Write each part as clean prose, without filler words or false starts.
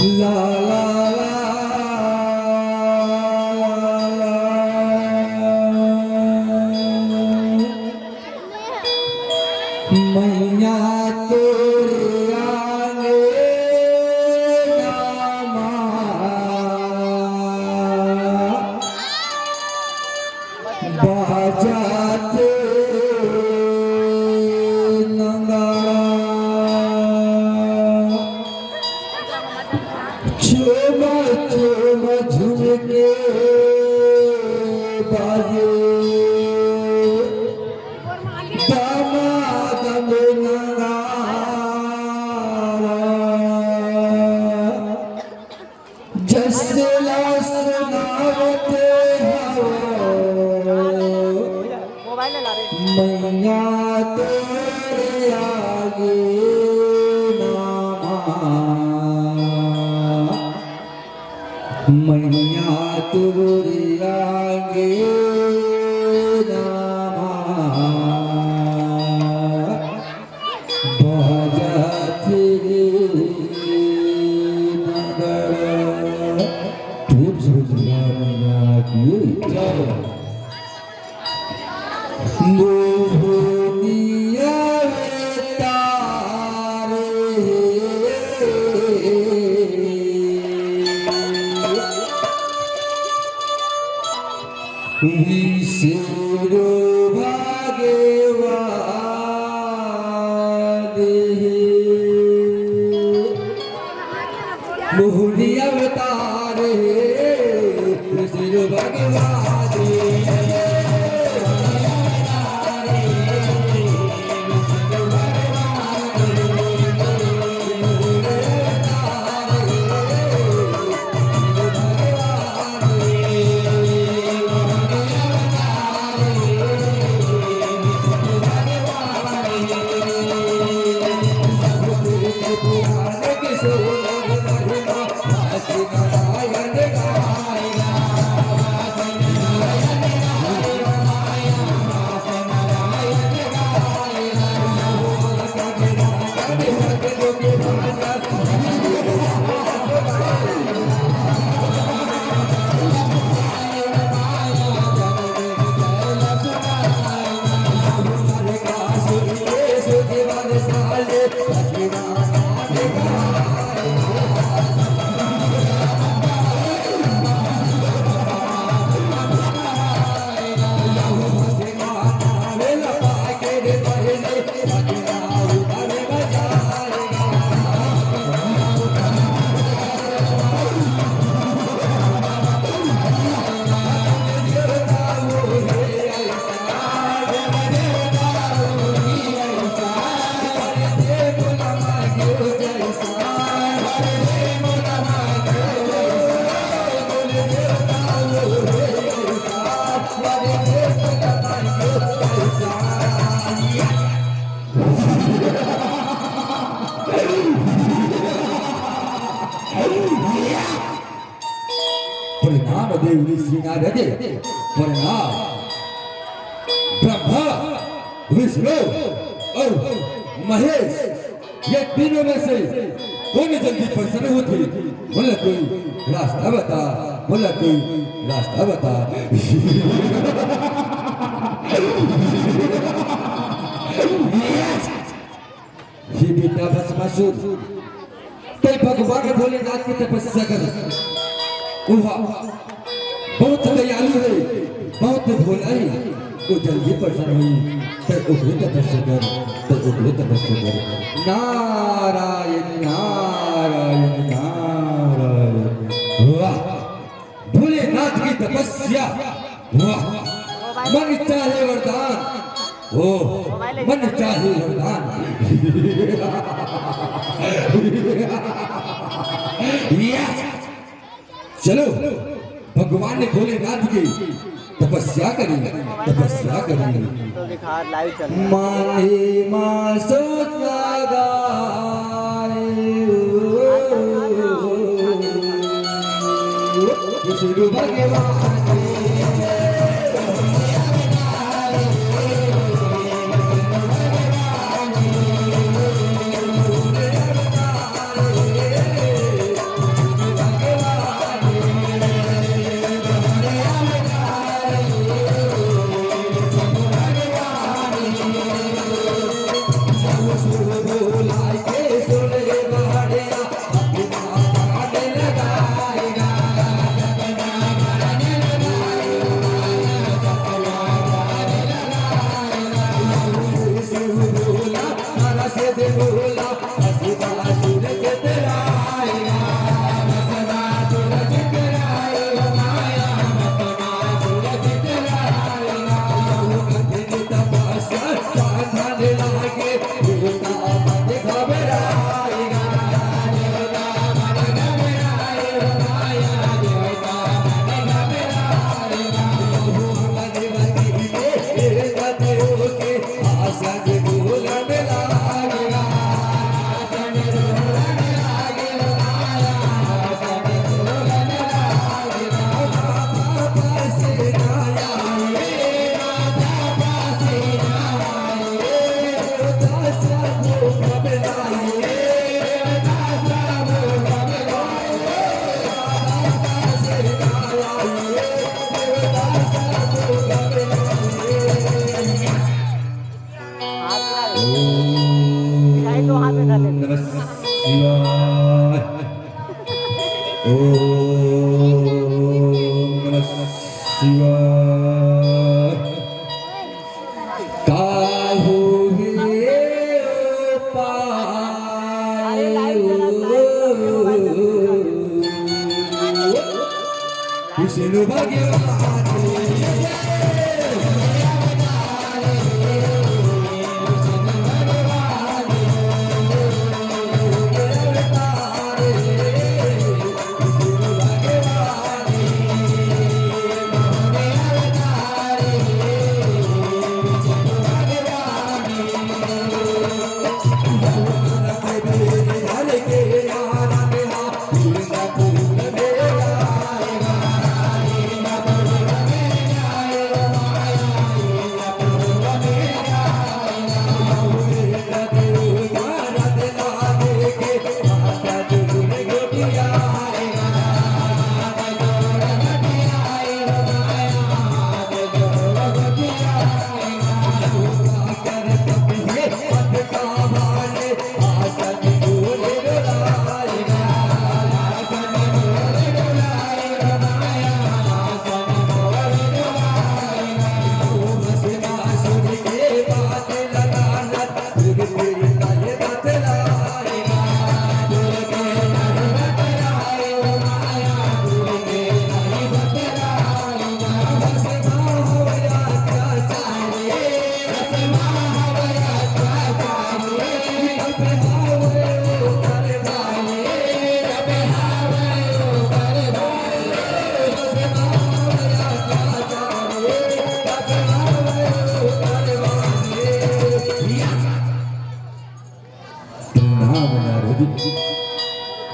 ला ला ला मैया तेरे आगे नामा बाजाते नगाड़ा चुमा चुमा झुमके बाजे मैया तेरे आगे नामा मैया तेरे आगे नामा बजाते नगाड़ा खूब सुझला मैया की जय मोहनिया तारे ईश्वरो भाग्यवान मोहनिया तारे ईश्वरो भाग्यवान परिणाम देवी श्रृंगार परिणाम ब्रह्मा विष्णु और महेश ये तीनों में से कौन जल्दी प्रसन्न होती बोला कोई रास्ता बता बोला कोई रास्ता बता ये बेटा बस मासूम तो भगवान भोलेनाथ की तपस्या कर बहुत दयालु है बहुत भोला है वो जल्दी प्रसन्न हुई तो उग्र तपस्या कर तो उग्र तपस्या कर नारायण नारायण नारायण वाह भोलेनाथ की तपस्या वाह मन चाहे वरदान ओ मन चाहे वरदान चलो भगवान ने भोलेनाथ की तपस्या करी तपस्या करी तो दिखा लाइव चल माने मासो भगवान ओम नमः शिवाय। काहू हे पाए विष्णु भगवान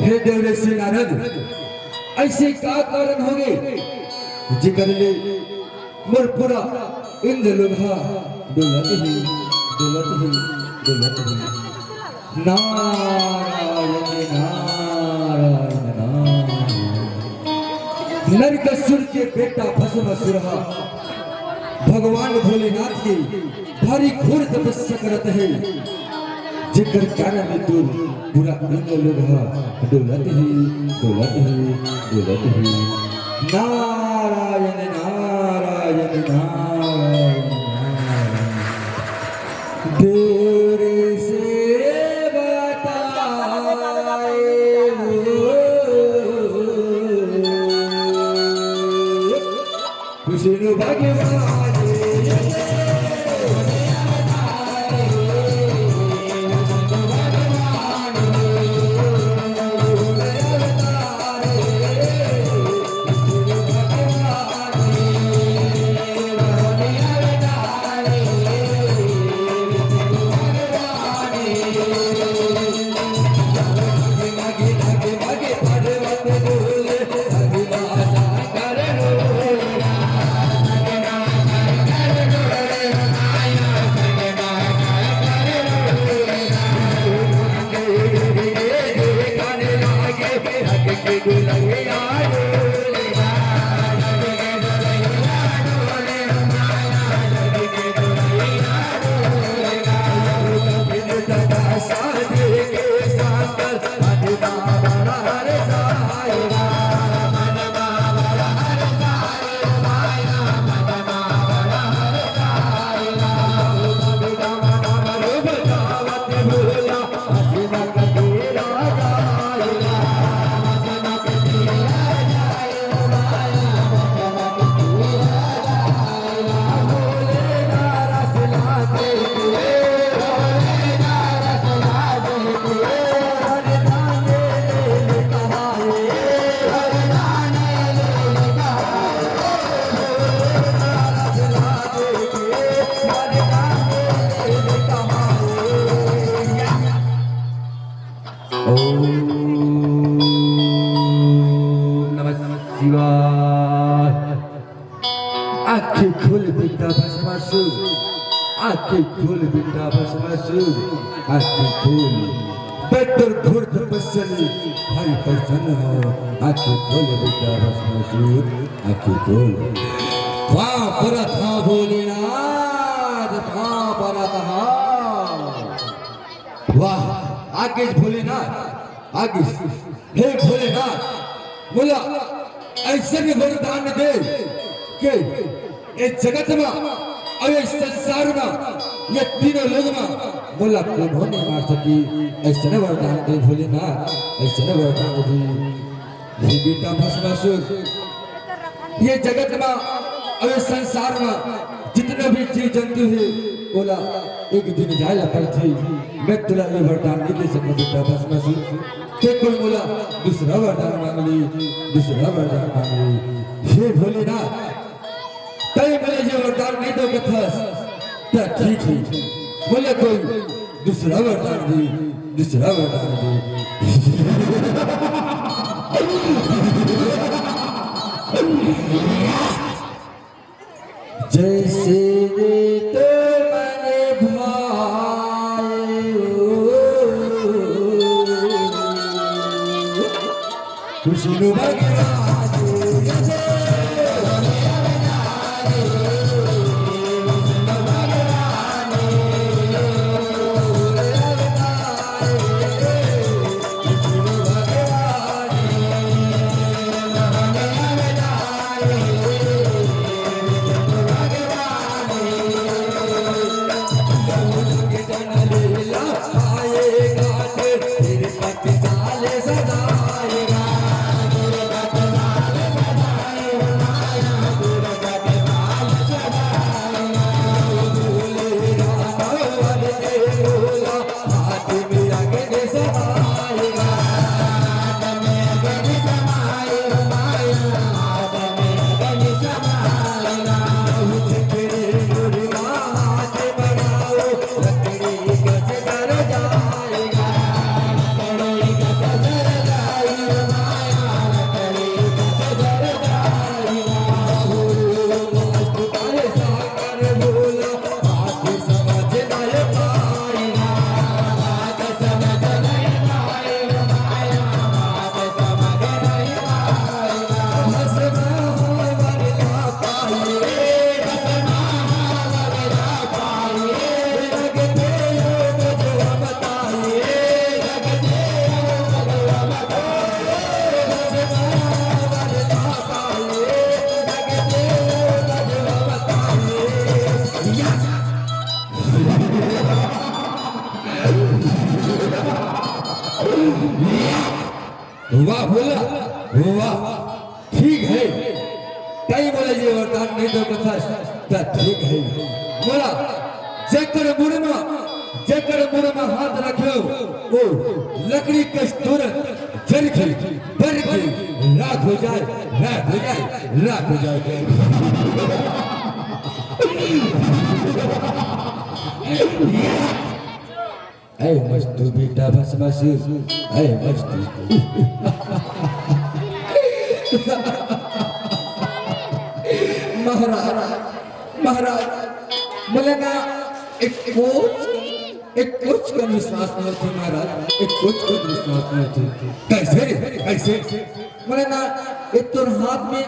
हे देवऋषि नारद, ऐसे का कारण होंगे जिकर ले मोर पूरा इंद्र लोहा डोलत ही नारायण नारायण नारायण। नरकासुर के बेटा भस्मासुर भगवान भोलेनाथ की भारी घोर तपस्या करत है, जिकर कारण दूर पूरा इंद्र लोहा डोलत ही नारायण नारायण नारायण नारायण। दूर से बताए विष्णु भगवान आंखें खोल बेटा भस्मासुर, आंखें खोल बेटा भस्मासुर, आंखें खोल। बेटर घोर तपस्या ने भारी प्रसन्न हो, आंखें खोल बेटा भस्मासुर, आंखें खोल। वहाँ पर था भोलेनाथ, वहाँ पर था। वाह आगे भोलेनाथ आगे हे भोलेनाथ बोला ऐसे भी वरदान दे के इस जगत में और इस संसार में ये तीनों लोग में बोला कौन हो नहीं मार सकी ऐसे न वरदान दे भोलेनाथ ऐसे न वरदान दे ये बेटा भस्मासुर ये जगत में और इस संसार में जितने भी जीव जंतु है बोला एक दिन जाए पर थी मैं तुला ये वरदान नहीं दे सकता बेटा भस्मासुर ते कोई बोला दूसरा वरदान मांग ली दूसरा वरदान मांग ली हे भोलेनाथ कई बोले ये वरदान नहीं दो कथस तो ठीक है बोले कोई दूसरा वरदान दी दूसरा वरदान दी जैसे तो मैंने भाई खुशनु भगवान वाह बोला वाह ठीक है कई बोला ये वरदान नहीं दो कथा तो ठीक है बोला जेकर मुड़ में हाथ रखो ओ लकड़ी कस्तूर जल के बर के राख हो जाए ऐ मस्तू बेटा भस्मासुर ऐ मस्तू महाराज मलेगा एक कुछ का विश्वास नहीं थी महाराज एक कुछ का विश्वास नहीं थी कैसे मलेगा एक तो हाथ में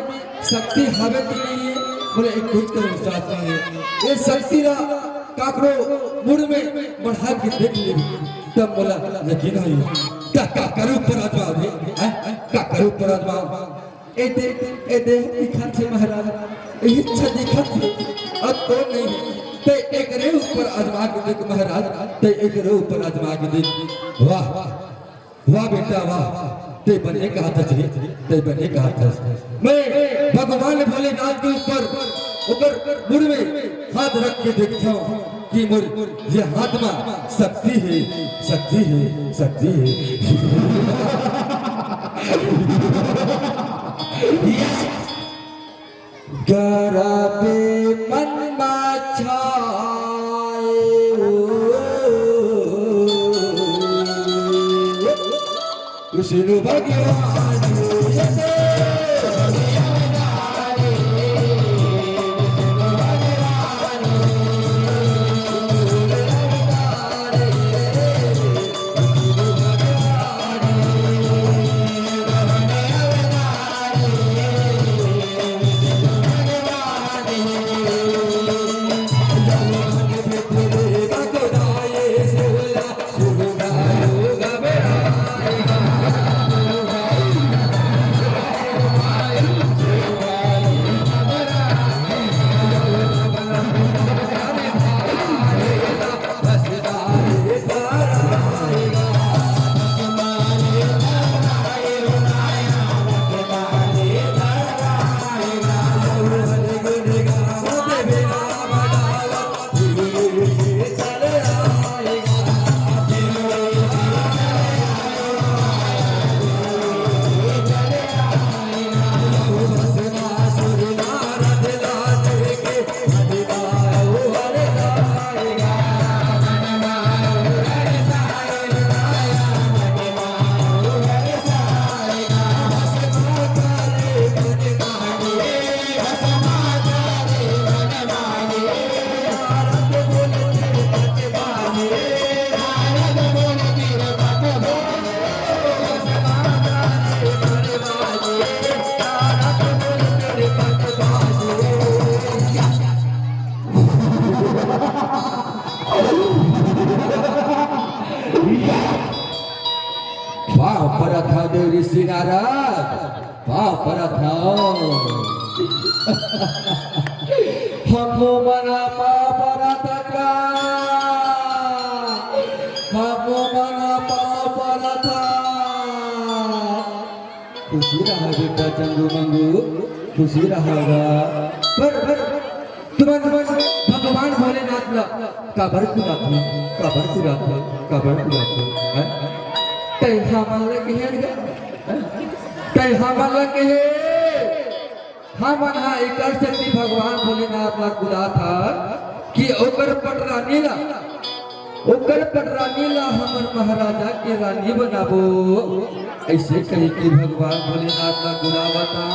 शक्ति हवे तो नहीं है बोले एक कुछ का विश्वास नहीं है ये शक्ति ना काकरो मुड़ में बढ़ा के देख ले तब बोला यकीन है क्या करूं पर आजमाओ क्या करूं पर आजमाओ ए दे दिखा थे महाराज इच्छा दिखा थी अब तो नहीं ते एक रे ऊपर आजमा के देख महाराज ते एक रे ऊपर आजमा के देख वाह वाह बेटा वाह ते बने का हाथ है ते बने का हाथ है मैं भगवान भोलेनाथ के ऊपर मुड़ में हाथ रख के देखता हूँ कि मुड़ ये हाथ में शक्ति है गराबे मन छाए कृष्ण भगवान ऋषि नारद पाँव पर था हमो मना पाँव पर था हमो मना पाँव पर था खुशी रहा बेटा चंगू मंगू खुशी रहा पर तुम्हारे भगवान भोलेनाथ ला काबर तै हमारा के हमन हा एकर शक्ति भगवान भोलेनाथ ला गुदा था कि ओकर पटरानी ला हमर महाराजा के रानी बनाबो ऐसे कही कि भगवान भोलेनाथ ला गुदा था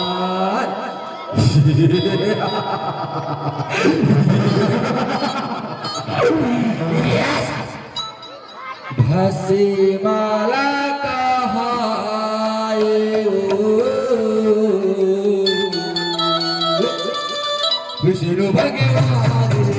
भसी माला कहाए विष्णु भगवान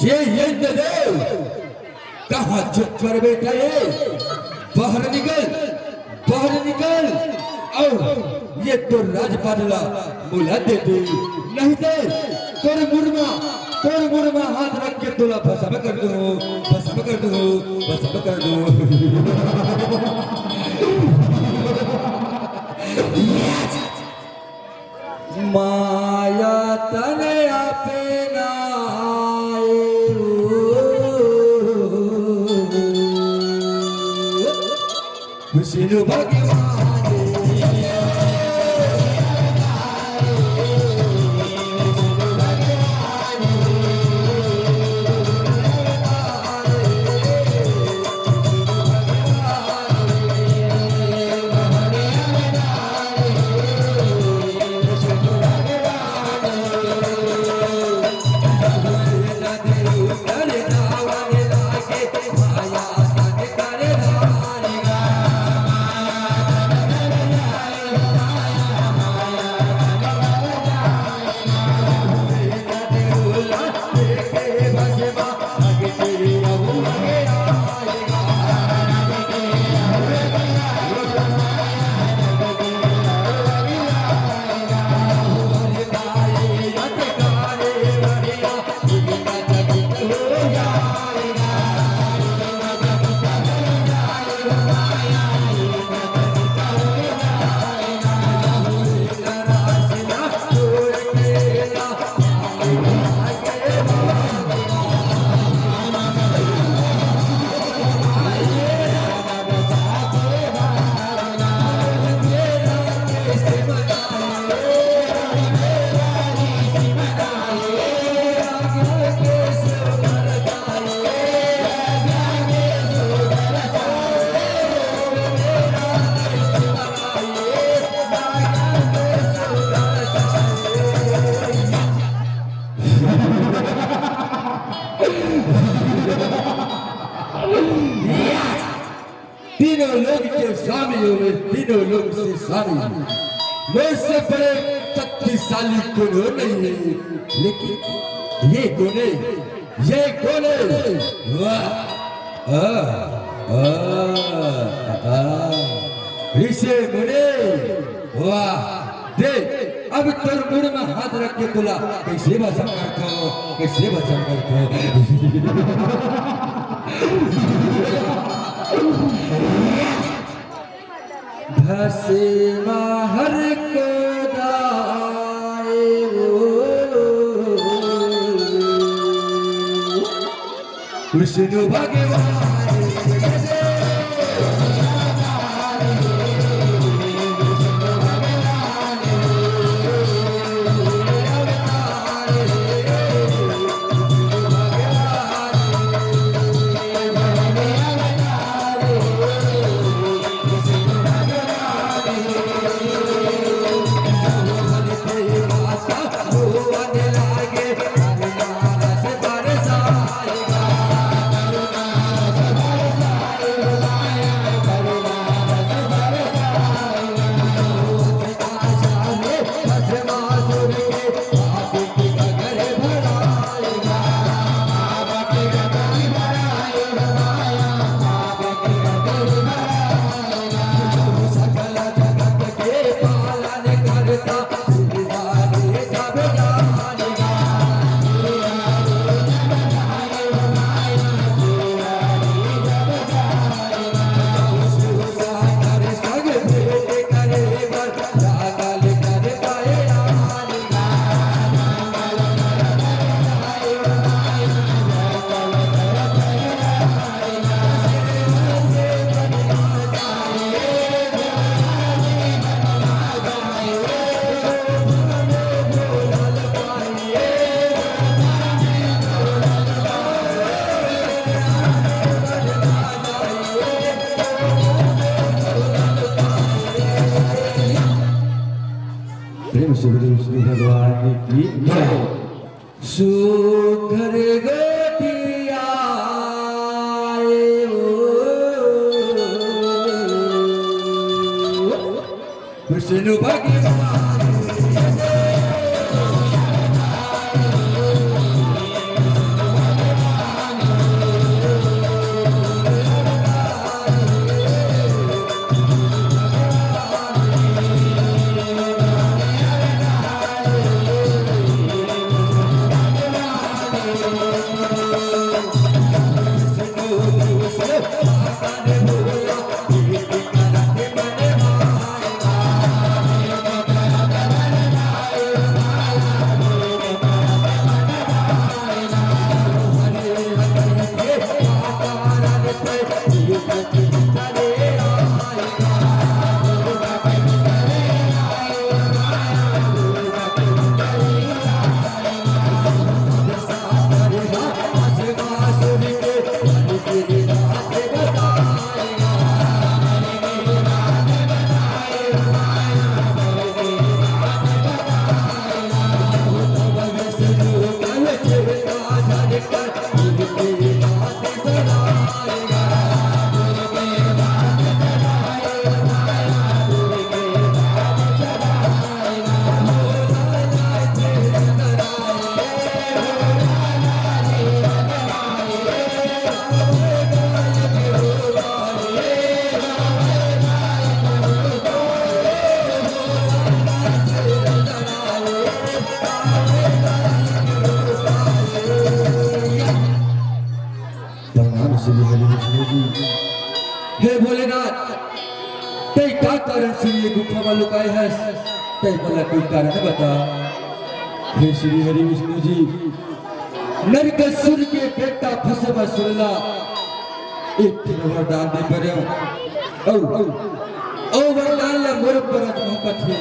ये देव कहाँ चुप कर बैठा है बाहर निकल और ये तो राजपाला मुला दे दे नहीं दे तोर मुड़मा हाथ रख के तुला भस्म कर दो माया तने आपे ना विष्णु भगवान शक्तिशाली, मुझसे बड़े शक्तिशाली कोई नहीं है, लेकिन ये कौन है? ये कौन है? वाह, ऋषि मुनि, वाह, देख अब तोर मुड़ में हाथ रख के बोला कैसे भजन करते हो, कैसे भजन करते हो? भस्मा हर को दाए विष्णु भगवान विष्णु भगवान की सुधर गटिया विष्णु भगवान हे भोलेनाथ, कई का कारण से ये गुफा में लुकाए है? कई बोला कोई कारण बता। हे श्री हरि विष्णु जी, नरकासुर के बेटा भस्मासुरला एक वरदान दे पड़े ओ वरदान ला मोर पर मोहब्बत है,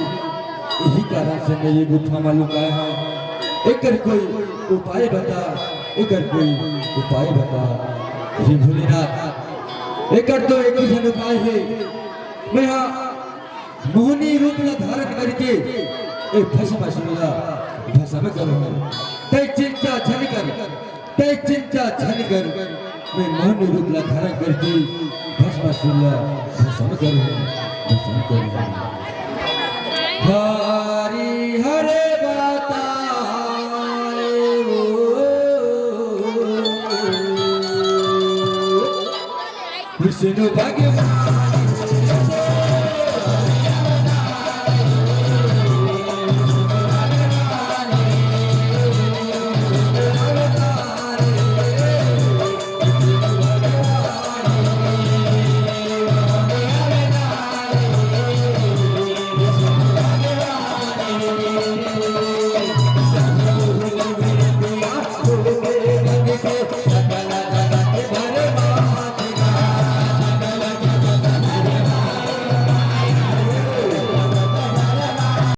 यही कारण से मैं ये गुफा में लुकाया है। एकर कोई उपाय बता, एकर कोई उपाय बता। हे भोलेनाथ, एकर तो एक ही उपाय है, मैं यहाँ मोहनी रूप ला धारण करके एक भस्मासुरला भस्म करूँ। तय चिंता छन कर मैं मोहनी रूप ला धारण करके भस्मासुरला भस्म करूँ। तीनों भाग्य